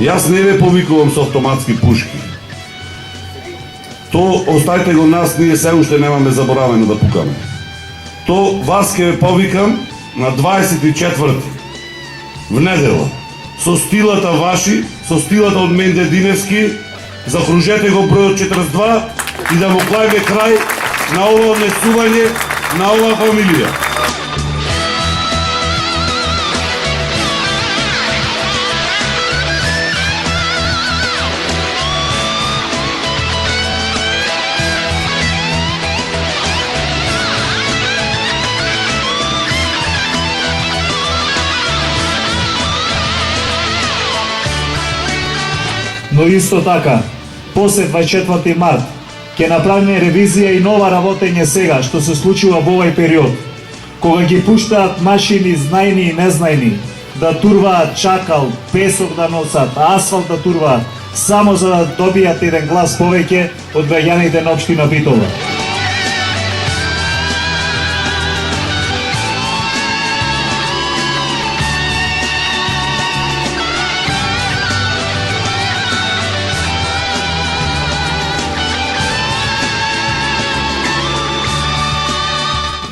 Јас не ве повикувам со автоматски пушки. То оставите го нас, ние се уште немаме заборавено да пукаме. То вас ке ве повикам на 24 в недела. Со стилата ваши, со стилата од Менде Диневски, закружете го бројот 42 и да му клајме крај на ова однесување на оваа фамилија. Но исто така, после 24 март, ќе направиме ревизија и нова работење сега, што се случува во овој период, кога ги пуштаат машини знајни и незнајни, да турваат чакал, песок да носат, асфалт да турваат, само за да добијат еден глас повеќе од граѓаните на општина Битола.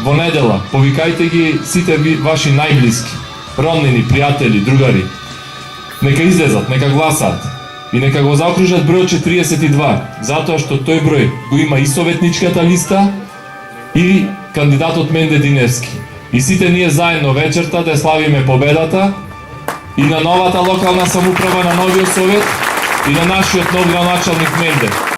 Во недела, повикајте ги сите ваши најблиски, роднини, пријатели, другари. Нека излезат, нека гласаат и нека го заокружат бројот 42, затоа што тој број го има и советничката листа и кандидатот Менде Диневски. И сите ние заедно вечерта да славиме победата и на новата локална самоуправа, на новиот совет и на нашиот нов градоначалник Менде.